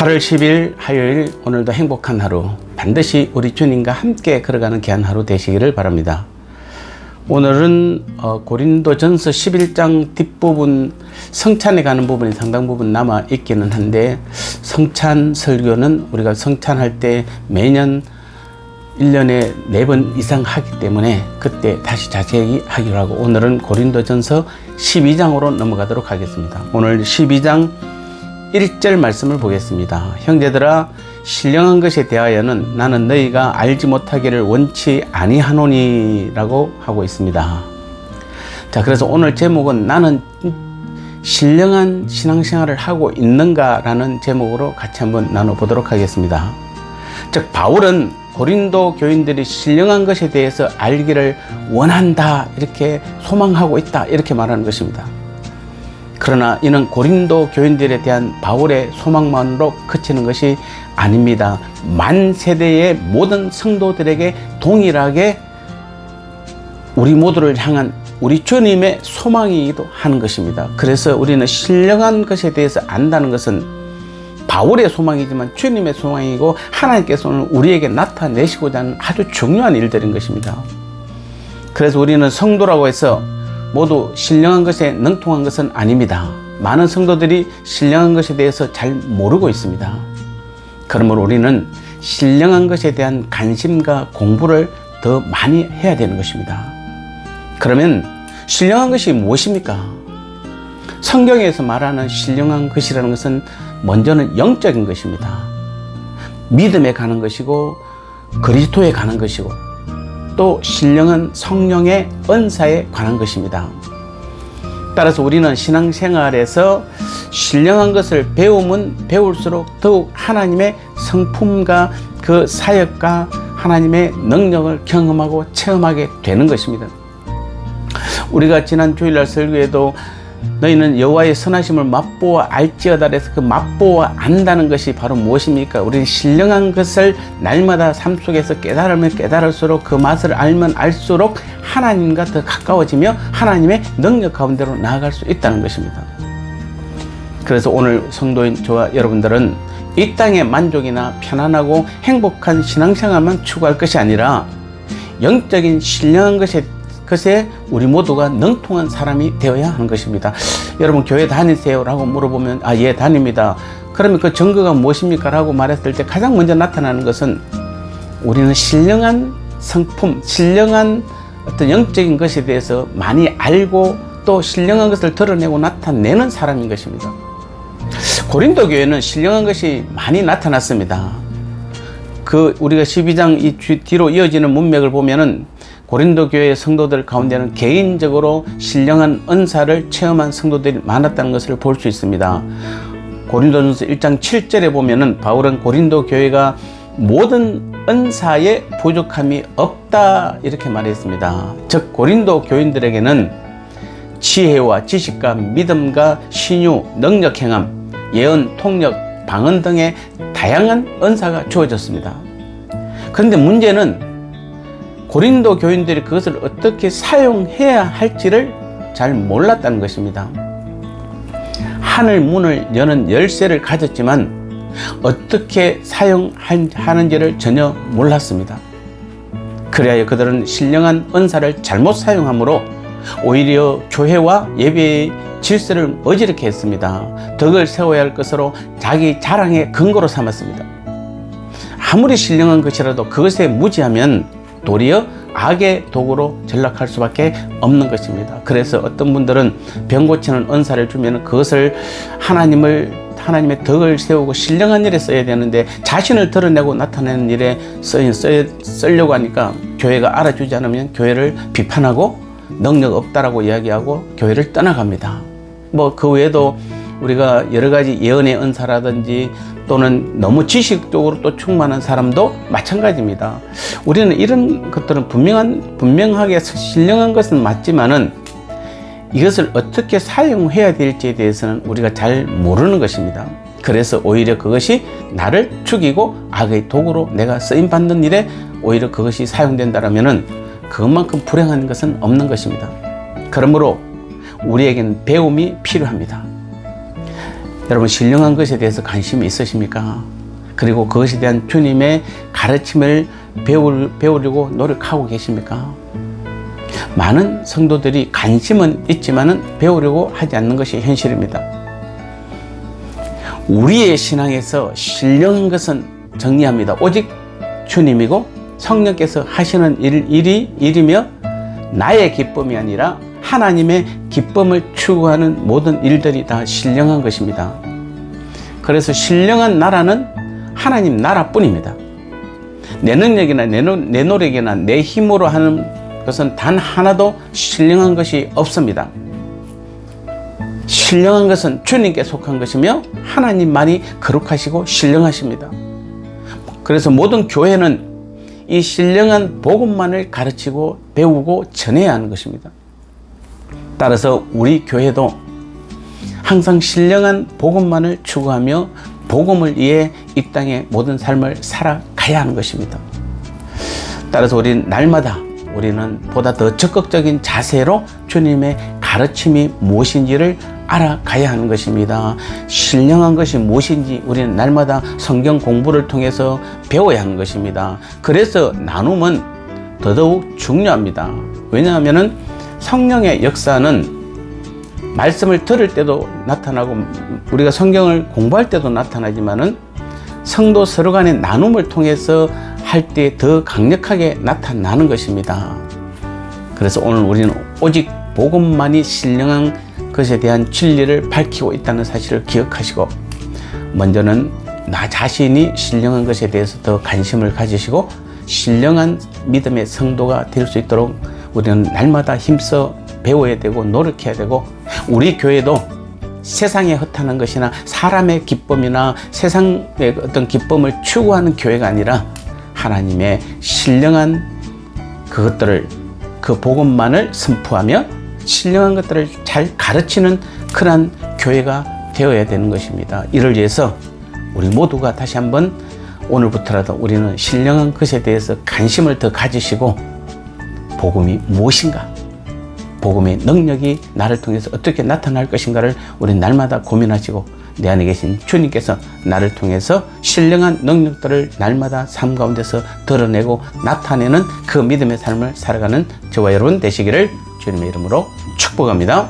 8월 10일 화요일, 오늘도 행복한 하루, 반드시 우리 주님과 함께 걸어가는 귀한 하루 되시기를 바랍니다. 오늘은 고린도전서 11장 뒷부분, 성찬에 가는 부분이 상당 부분 남아 있기는 한데, 성찬 설교는 우리가 성찬할 때 매년 1년에 4번 이상 하기 때문에 그때 다시 자세히 하기로 하고, 오늘은 고린도전서 12장으로 넘어가도록 하겠습니다. 오늘 12장 1절 말씀을 보겠습니다. 형제들아, 신령한 것에 대하여는 나는 너희가 알지 못하기를 원치 아니하노니라고 하고 있습니다. 자, 그래서 오늘 제목은 나는 신령한 신앙생활을 하고 있는가라는 제목으로 같이 한번 나눠보도록 하겠습니다. 즉, 바울은 고린도 교인들이 신령한 것에 대해서 알기를 원한다, 이렇게 소망하고 있다, 이렇게 말하는 것입니다. 그러나 이는 고린도 교인들에 대한 바울의 소망만으로 그치는 것이 아닙니다. 만 세대의 모든 성도들에게 동일하게 우리 모두를 향한 우리 주님의 소망이기도 하는 것입니다. 그래서 우리는 신령한 것에 대해서 안다는 것은 바울의 소망이지만 주님의 소망이고, 하나님께서는 우리에게 나타내시고자 하는 아주 중요한 일들인 것입니다. 그래서 우리는 성도라고 해서 모두 신령한 것에 능통한 것은 아닙니다. 많은 성도들이 신령한 것에 대해서 잘 모르고 있습니다. 그러므로 우리는 신령한 것에 대한 관심과 공부를 더 많이 해야 되는 것입니다. 그러면 신령한 것이 무엇입니까? 성경에서 말하는 신령한 것이라는 것은 먼저는 영적인 것입니다. 믿음에 가는 것이고, 그리스도에 가는 것이고, 또 신령한 성령의 은사에 관한 것입니다. 따라서 우리는 신앙생활에서 신령한 것을 배우면 배울수록 더욱 하나님의 성품과 그 사역과 하나님의 능력을 경험하고 체험하게 되는 것입니다. 우리가 지난 주일날 설교에도 너희는 여호와의 선하심을 맛보아 알지어다 그래서 그 맛보아 안다는 것이 바로 무엇입니까? 우리는 신령한 것을 날마다 삶 속에서 깨달으면 깨달을수록, 그 맛을 알면 알수록 하나님과 더 가까워지며 하나님의 능력 가운데로 나아갈 수 있다는 것입니다. 그래서 오늘 성도인 저와 여러분들은 이 땅의 만족이나 편안하고 행복한 신앙생활만 추구할 것이 아니라 영적인 신령한 것에 우리 모두가 능통한 사람이 되어야 하는 것입니다. 여러분, 교회 다니세요? 라고 물어보면 예, 다닙니다. 그러면 그 증거가 무엇입니까? 라고 말했을 때 가장 먼저 나타나는 것은 우리는 신령한 성품, 신령한 어떤 영적인 것에 대해서 많이 알고 또 신령한 것을 드러내고 나타내는 사람인 것입니다. 고린도 교회는 신령한 것이 많이 나타났습니다. 우리가 12장 이 뒤로 이어지는 문맥을 보면은 고린도 교회의 성도들 가운데는 개인적으로 신령한 은사를 체험한 성도들이 많았다는 것을 볼 수 있습니다. 고린도전서 1장 7절에 보면은 바울은 고린도 교회가 모든 은사에 부족함이 없다, 이렇게 말했습니다. 즉, 고린도 교인들에게는 지혜와 지식과 믿음과 신유, 능력 행함, 예언, 통역, 방언 등의 다양한 은사가 주어졌습니다. 그런데 문제는 고린도 교인들이 그것을 어떻게 사용해야 할지를 잘 몰랐다는 것입니다. 하늘 문을 여는 열쇠를 가졌지만 어떻게 사용하는지를 전혀 몰랐습니다. 그래야 그들은 신령한 은사를 잘못 사용함으로 오히려 교회와 예배의 질서를 어지럽게 했습니다. 덕을 세워야 할 것으로 자기 자랑의 근거로 삼았습니다. 아무리 신령한 것이라도 그것에 무지하면 도리어 악의 도구로 전락할 수밖에 없는 것입니다. 그래서 어떤 분들은 병 고치는 은사를 주면 그것을 하나님의 덕을 세우고 신령한 일에 써야 되는데, 자신을 드러내고 나타내는 일에 쓰려고 하니까 교회가 알아주지 않으면 교회를 비판하고 능력 없다라고 이야기하고 교회를 떠나갑니다. 그 외에도 우리가 여러 가지 예언의 은사라든지 또는 너무 지식적으로 또 충만한 사람도 마찬가지입니다. 우리는 이런 것들은 분명하게 신령한 것은 맞지만은 이것을 어떻게 사용해야 될지에 대해서는 우리가 잘 모르는 것입니다. 그래서 오히려 그것이 나를 죽이고 악의 도구로 내가 쓰임받는 일에 오히려 그것이 사용된다면은 그것만큼 불행한 것은 없는 것입니다. 그러므로 우리에게는 배움이 필요합니다. 여러분, 신령한 것에 대해서 관심이 있으십니까? 그리고 그것에 대한 주님의 가르침을 배우려고 노력하고 계십니까? 많은 성도들이 관심은 있지만은 배우려고 하지 않는 것이 현실입니다. 우리의 신앙에서 신령한 것은 정리합니다. 오직 주님이고 성령께서 하시는 일이며 나의 기쁨이 아니라 하나님의 기쁨을 추구하는 모든 일들이 다 신령한 것입니다. 그래서 신령한 나라는 하나님 나라뿐입니다. 내 능력이나 내 노력이나 내 힘으로 하는 것은 단 하나도 신령한 것이 없습니다. 신령한 것은 주님께 속한 것이며 하나님만이 거룩하시고 신령하십니다. 그래서 모든 교회는 이 신령한 복음만을 가르치고 배우고 전해야 하는 것입니다. 따라서 우리 교회도 항상 신령한 복음만을 추구하며 복음을 위해 이 땅의 모든 삶을 살아가야 하는 것입니다. 따라서 우리는 날마다 우리는 보다 더 적극적인 자세로 주님의 가르침이 무엇인지를 알아가야 하는 것입니다. 신령한 것이 무엇인지 우리는 날마다 성경 공부를 통해서 배워야 하는 것입니다. 그래서 나눔은 더더욱 중요합니다. 왜냐하면 성령의 역사는 말씀을 들을 때도 나타나고 우리가 성경을 공부할 때도 나타나지만은 성도 서로 간의 나눔을 통해서 할 때 더 강력하게 나타나는 것입니다. 그래서 오늘 우리는 오직 복음만이 신령한 것에 대한 진리를 밝히고 있다는 사실을 기억하시고 먼저는 나 자신이 신령한 것에 대해서 더 관심을 가지시고 신령한 믿음의 성도가 될 수 있도록 우리는 날마다 힘써 배워야 되고 노력해야 되고 우리 교회도 세상에 허탄한 것이나 사람의 기쁨이나 세상의 어떤 기쁨을 추구하는 교회가 아니라 하나님의 신령한 그것들을 그 복음만을 선포하며 신령한 것들을 잘 가르치는 그러한 교회가 되어야 되는 것입니다. 이를 위해서 우리 모두가 다시 한번 오늘부터라도 우리는 신령한 것에 대해서 관심을 더 가지시고 복음이 무엇인가, 복음의 능력이 나를 통해서 어떻게 나타날 것인가를 우리 날마다 고민하시고 내 안에 계신 주님께서 나를 통해서 신령한 능력들을 날마다 삶 가운데서 드러내고 나타내는 그 믿음의 삶을 살아가는 저와 여러분 되시기를 주님의 이름으로 축복합니다.